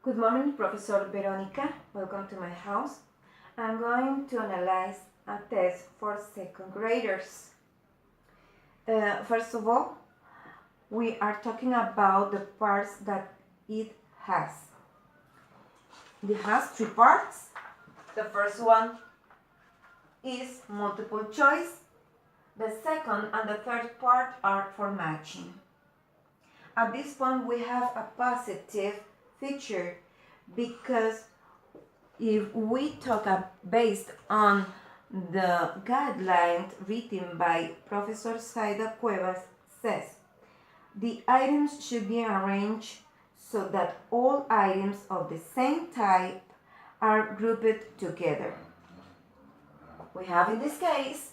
Good morning, Professor Veronica. Welcome to my house. I'm going to analyze a test for second graders. First of all, we are talking about the parts that it has. It has three parts. The first one is multiple choice. The second and the third part are for matching. At this point, we have a positive feature because if we talk based on the guidelines written by Professor Saida Cuevas says the items should be arranged so that all items of the same type are grouped together. We have in this case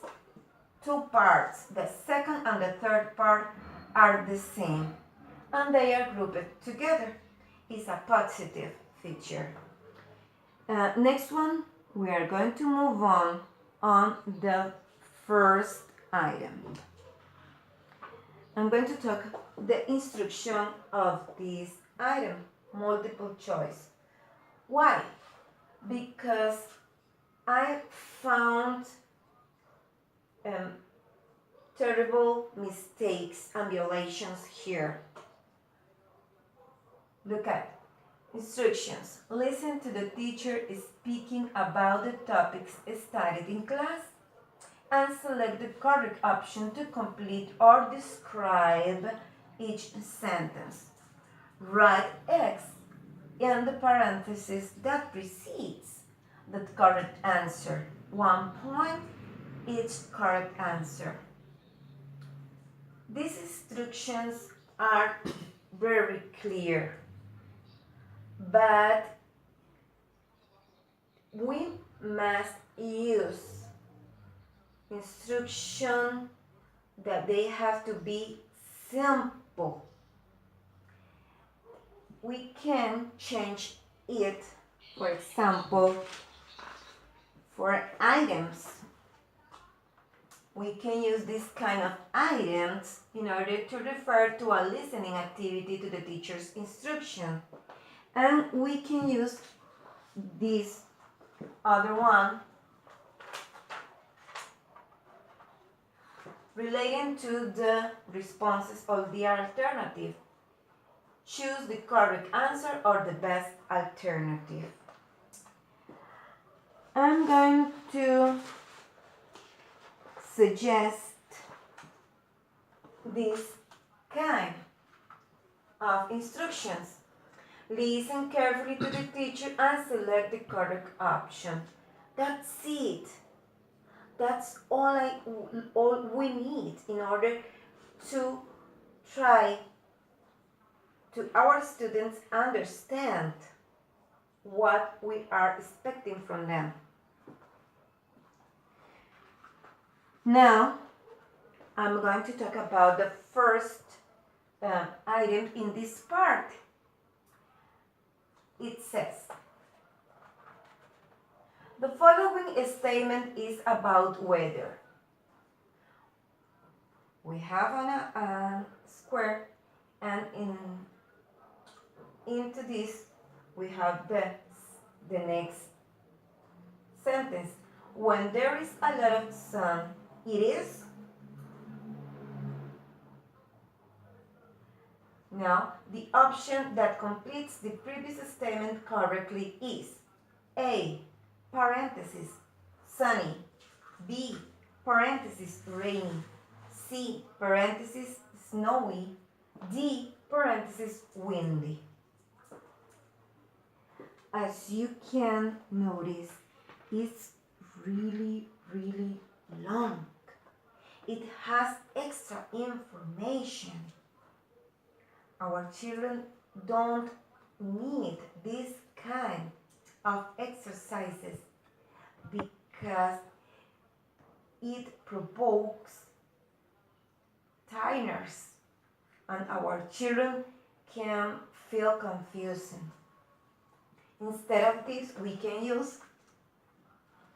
two parts. The second and the third part are the same and they are grouped together. It's a positive feature. Next one, we are going to move on the first item. I'm going to talk the instruction of this item, multiple choice. Why? Because I found terrible mistakes and violations here. Look at instructions. Listen to the teacher speaking about the topics studied in class and select the correct option to complete or describe each sentence. Write X in the parenthesis that precedes the correct answer. 1 point each correct answer. These instructions are very clear, but we must use instruction that they have to be simple. We can change it, for example, for items. We can use this kind of items in order to refer to a listening activity to the teacher's instruction. And we can use this other one relating to the responses of the alternative. Choose the correct answer or the best alternative. I'm going to suggest this kind of instructions. Listen carefully to the teacher and select the correct option. That's it. That's all we need in order to try to our students understand what we are expecting from them. Now, I'm going to talk about the first item in this part. It says, the following statement is about weather. We have a square, and into this we have the next sentence. When there is a lot of sun, it is. Now, the option that completes the previous statement correctly is A, parenthesis, sunny, B, parenthesis, rainy, C, parenthesis, snowy, D, parenthesis, windy. As you can notice, it's really long. It has extra information. Our children don't need this kind of exercises because it provokes tiredness and our children can feel confusing. Instead of this, we can use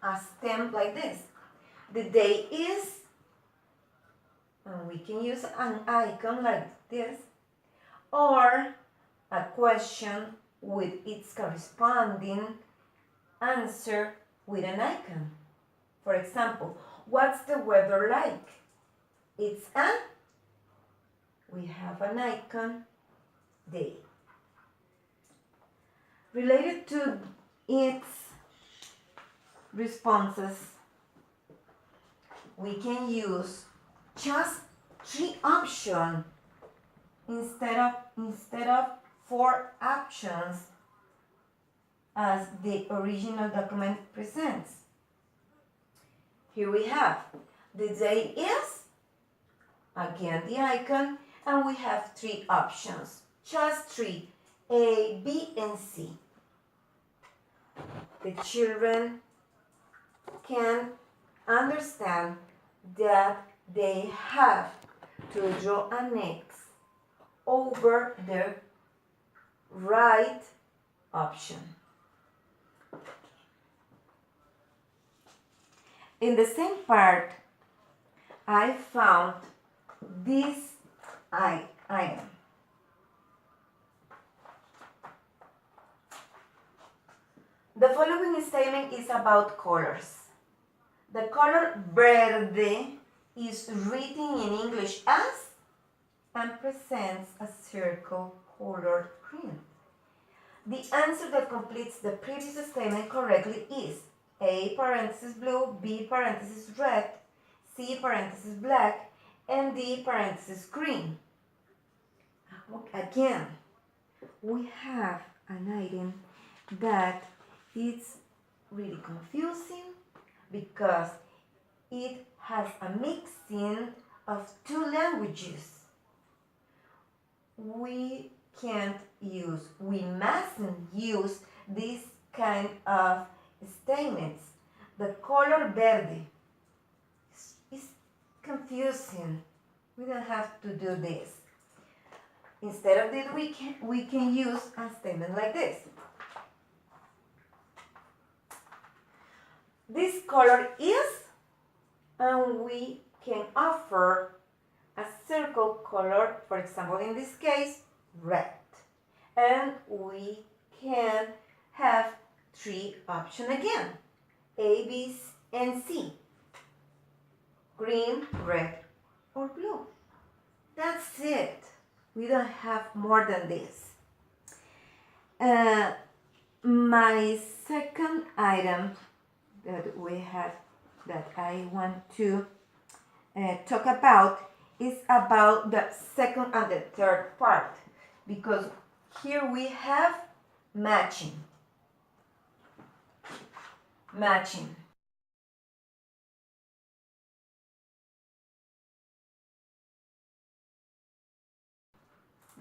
a stem like this. The day is, and we can use an icon like this, or a question with its corresponding answer with an icon. For example, what's the weather like? It's we have an icon, day. Related to its responses, we can use just 3 options instead of 4 options as the original document presents. Here we have the day is, again the icon, and we have 3 options, just 3, A, B, and C. The children can understand that they have to draw an X over the right option. In the same part, I found this item. The following statement is about colors. The color verde is written in English as and presents a circle colored green. The answer that completes the previous statement correctly is A parenthesis blue, B parenthesis red, C parenthesis black, and D parenthesis green. Again, we have an item that is really confusing because it has a mixing of 2 languages. We mustn't use this kind of statements. The color verde is confusing. We don't have to do this. Instead of this, we can use a statement like this. This color is, and we can offer a circle color, for example, in this case, red. And we can have 3 options again, A, B, and C. Green, red, or blue. That's it. We don't have more than this. My second item that I want to talk about is about the second and the third part, because here we have matching.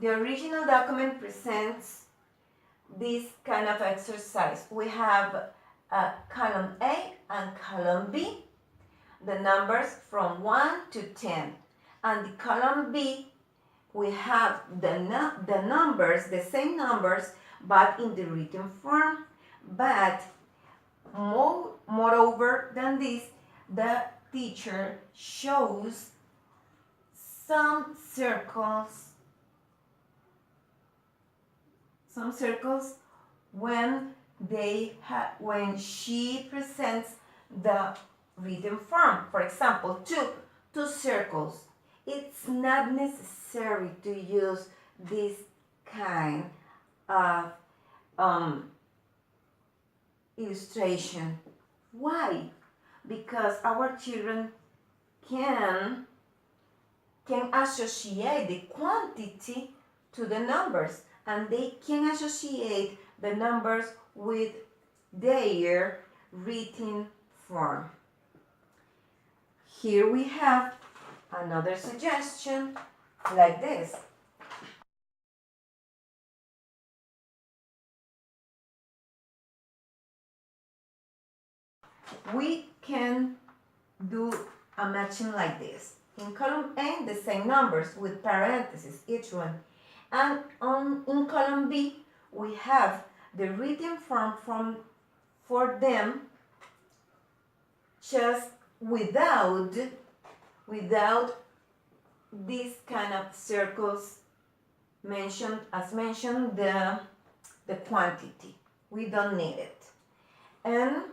The original document presents this kind of exercise. We have column A and column B, the numbers from 1 to 10. And the column B, we have the numbers, the same numbers, but in the written form. But moreover than this, the teacher shows some circles when she presents the written form. For example, two circles. It's not necessary to use this kind of illustration. Why? Because our children can associate the quantity to the numbers, and they can associate the numbers with their written form. Here we have another suggestion like this. We can do a matching like this. In column A, the same numbers with parentheses, each one. And in column B, we have the written form for them, just without these kind of circles mentioned, the the quantity. We don't need it. And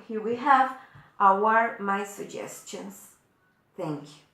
here we have my suggestions. Thank you.